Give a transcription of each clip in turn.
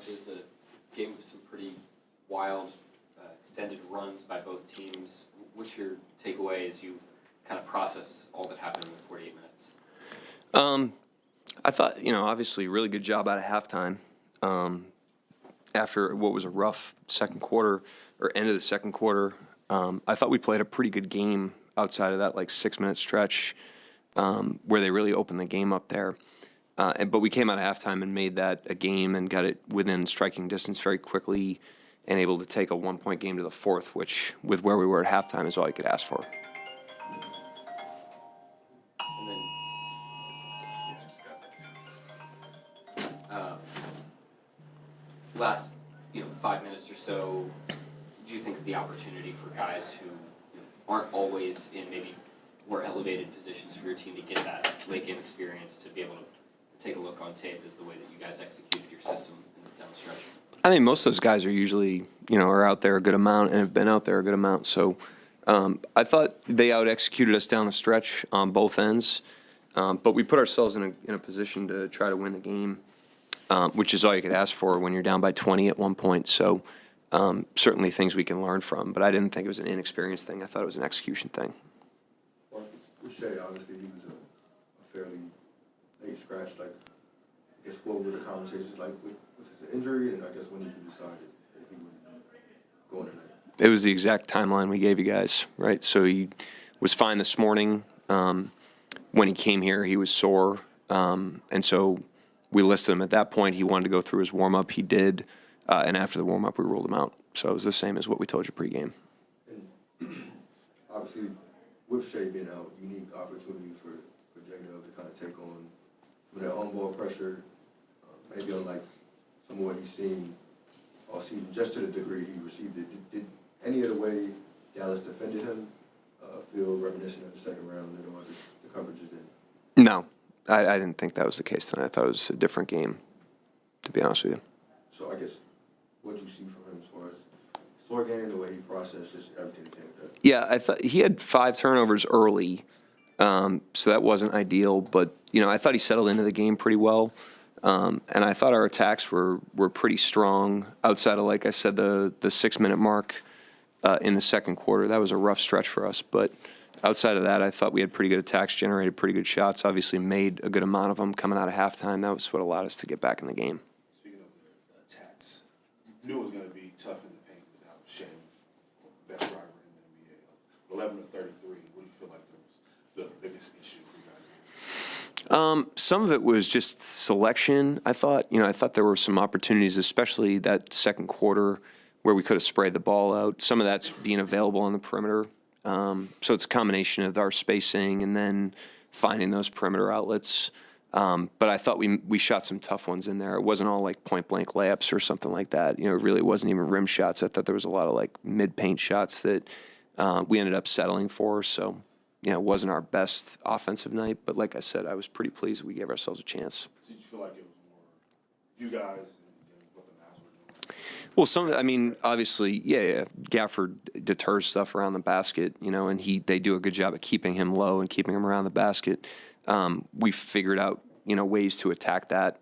Mark, it was a game with some pretty wild, extended runs by both teams. What's your takeaway as you kind of process all that happened in the 48 minutes? I thought, obviously, really good job out of halftime. After what was a rough second quarter, or end of the second quarter, I thought we played a pretty good game outside of that 6-minute stretch where they really opened the game up there. But we came out of halftime and made that a game and got it within striking distance very quickly and able to take a 1-point game to the fourth, which, with where we were at halftime, is all you could ask for. Last 5 minutes or so, do you think the opportunity for guys who aren't always in maybe more elevated positions for your team to get that late game experience to be able to take a look on tape is the way that you guys executed your system down the stretch? I mean, most of those guys are usually, are out there a good amount and have been out there a good amount. So I thought they out-executed us down the stretch on both ends. But we put ourselves in a position to try to win the game, which is all you could ask for when you're down by 20 at one point. So certainly things we can learn from. But I didn't think it was an inexperienced thing. I thought it was an execution thing. Well, with Shea, obviously, he was a fairly late scratch. I guess what were the conversations like with his injury? And I guess when did you decide that he would go in tonight? It was the exact timeline we gave you guys, right? So he was fine this morning. When he came here, he was sore. And so we listed him at that point. He wanted to go through his warm-up. He did. And after the warm-up, we ruled him out. So it was the same as what we told you pregame. And obviously, with Shea being out, unique opportunity for Daigneault to kind of take on some of that on-ball pressure, maybe unlike some of what he's seen all season, just to the degree he received it. Did any of the way Dallas defended him feel reminiscent of the second round and all just the coverages then? No, I didn't think that was the case tonight. I thought it was a different game, to be honest with you. So I guess what did you see from him as far as his floor game, the way he processed, just everything that came with that? Yeah, I thought he had 5 turnovers early, so that wasn't ideal. But, I thought he settled into the game pretty well. And I thought our attacks were pretty strong outside of, like I said, the 6-minute mark in the second quarter. That was a rough stretch for us. But outside of that, I thought we had pretty good attacks, generated pretty good shots, obviously made a good amount of them coming out of halftime. That was what allowed us to get back in the game. Speaking of the attacks, knew it was going to be tough in the paint without Shea, best driver in the NBA. 11 of 33, what do you feel like was the biggest issue for you guys? Some of it was just selection, I thought. I thought there were some opportunities, especially that second quarter, where we could have sprayed the ball out. Some of that's being available on the perimeter. So it's a combination of our spacing and then finding those perimeter outlets. But I thought we shot some tough ones in there. It wasn't all point-blank layups or something like that. It really wasn't even rim shots. I thought there was a lot of mid-paint shots that we ended up settling for. So, it wasn't our best offensive night. But like I said, I was pretty pleased we gave ourselves a chance. Did you feel like it was more you guys than what the Mavs were doing? Well, obviously, yeah. Gafford deters stuff around the basket, and they do a good job of keeping him low and keeping him around the basket. We figured out, ways to attack that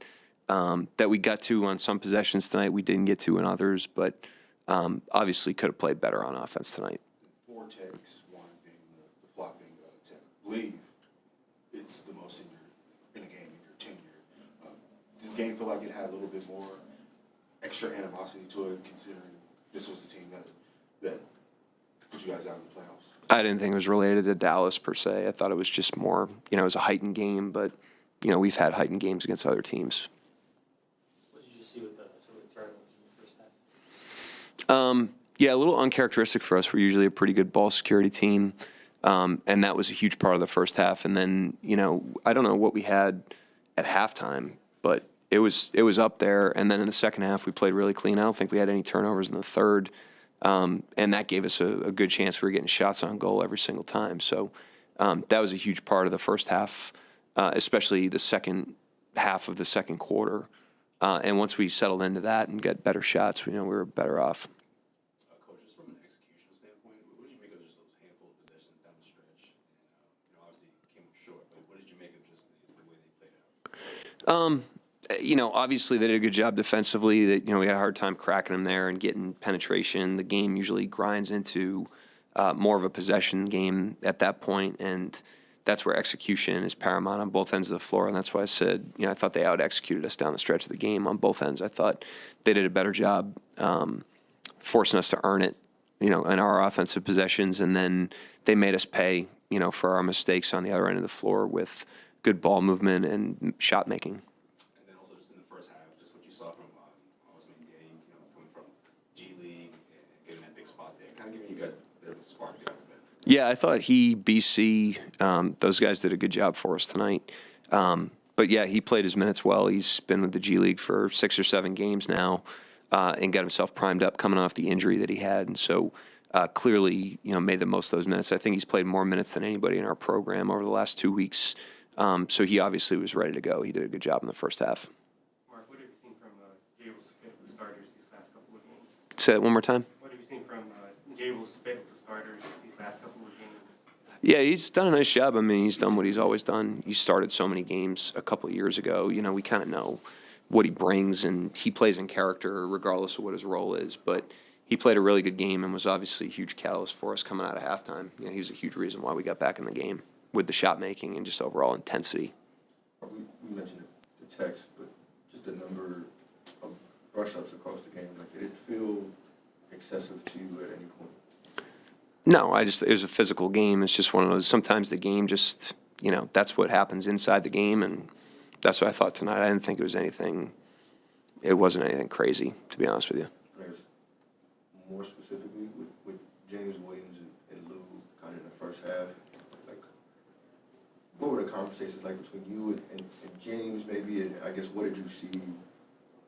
we got to on some possessions tonight. We didn't get to in others, but obviously could have played better on offense tonight. 4 takes, one being the flop being 10. I believe it's the most in a game in your tenure. This game feel like it had a little bit more extra animosity to it, considering this was the team that put you guys out in the playoffs? I didn't think it was related to Dallas per se. I thought it was just more, it was a heightened game, but, we've had heightened games against other teams. What did you see with some of the turnovers in the first half? Yeah, a little uncharacteristic for us. We're usually a pretty good ball security team, and that was a huge part of the first half. And then, I don't know what we had at halftime, but it was up there. And then in the second half, we played really clean. I don't think we had any turnovers in the third. And that gave us a good chance. We were getting shots on goal every single time. So that was a huge part of the first half, especially the second half of the second quarter. And once we settled into that and got better shots, we were better off. Coach, just from an execution standpoint, what did you make of just those handful of possessions down the stretch? And, obviously came up short, but what did you make of just the way they played out? Obviously they did a good job defensively. That we had a hard time cracking them there and getting penetration. The game usually grinds into more of a possession game at that point, and that's where execution is paramount on both ends of the floor. And that's why I said, I thought they out-executed us down the stretch of the game on both ends. I thought they did a better job forcing us to earn it, in our offensive possessions, and then they made us pay, for our mistakes on the other end of the floor with good ball movement and shot making. And then also just in the first half, just what you saw from Osman Gay, coming from G League and getting that big spot there, kind of giving you guys a bit of a spark there. Yeah, I thought BC, those guys did a good job for us tonight. But yeah, he played his minutes well. He's been with the G League for 6 or 7 games now, and got himself primed up coming off the injury that he had. And so clearly, made the most of those minutes. I think he's played more minutes than anybody in our program over the last 2 weeks. So he obviously was ready to go. He did a good job in the first half. Mark, what have you seen from Gable's fit with the starters these last couple of games? Say that one more time. What have you seen from Gable's fit with the starters these last couple of games? Yeah, he's done a nice job. I mean, he's done what he's always done. He started so many games a couple of years ago. We kind of know what he brings, and he plays in character regardless of what his role is. But he played a really good game and was obviously a huge catalyst for us coming out of halftime. He was a huge reason why we got back in the game with the shot making and just overall intensity. We mentioned the text, but just the number of rush-ups across the game, did it feel excessive to you at any point? No, it was a physical game. It's just one of those, sometimes the game just, that's what happens inside the game, and that's what I thought tonight. I didn't think it wasn't anything crazy, to be honest with you. I guess more specifically with James Williams and Lou kind of in the first half, what were the conversations like between you and James maybe, and I guess what did you see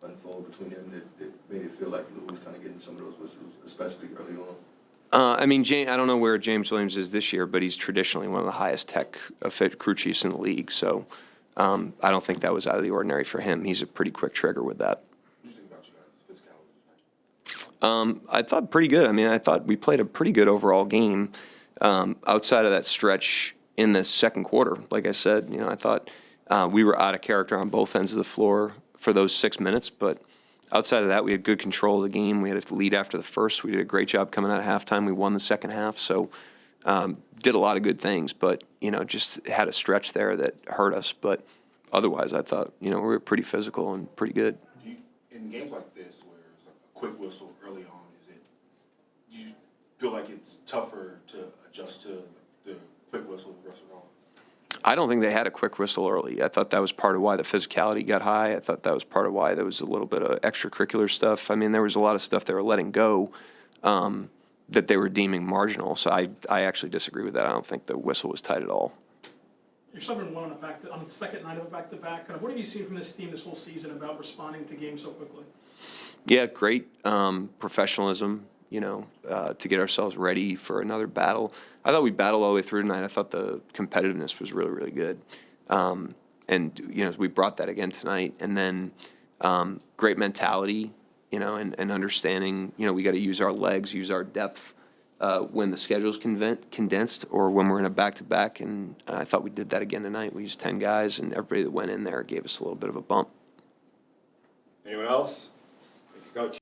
unfold between them that made it feel like Lou was kind of getting some of those whistles, especially early on? I don't know where James Williams is this year, but he's traditionally one of the highest tech crew chiefs in the league. So I don't think that was out of the ordinary for him. He's a pretty quick trigger with that. What do you think about you guys' physicality? I thought pretty good. I thought we played a pretty good overall game outside of that stretch in the second quarter. Like I said, I thought we were out of character on both ends of the floor for those 6 minutes, but outside of that, we had good control of the game. We had a lead after the first. We did a great job coming out of halftime. We won the second half, so did a lot of good things, but, just had a stretch there that hurt us. But otherwise, I thought, we were pretty physical and pretty good. In games like this, where it's like a quick whistle early on, do you feel like it's tougher to adjust to the quick whistle the rest of the game? I don't think they had a quick whistle early. I thought that was part of why the physicality got high. I thought that was part of why there was a little bit of extracurricular stuff. There was a lot of stuff they were letting go that they were deeming marginal. So I actually disagree with that. I don't think the whistle was tight at all. You're 7-1 on the second night of a back-to-back. What have you seen from this team this whole season about responding to games so quickly? Yeah, great professionalism, to get ourselves ready for another battle. I thought we battled all the way through tonight. I thought the competitiveness was really, really good. And we brought that again tonight. And then great mentality, and understanding, we got to use our legs, use our depth when the schedule's condensed or when we're in a back-to-back. And I thought we did that again tonight. We used 10 guys, and everybody that went in there gave us a little bit of a bump. Anyone else? Thank you, Coach.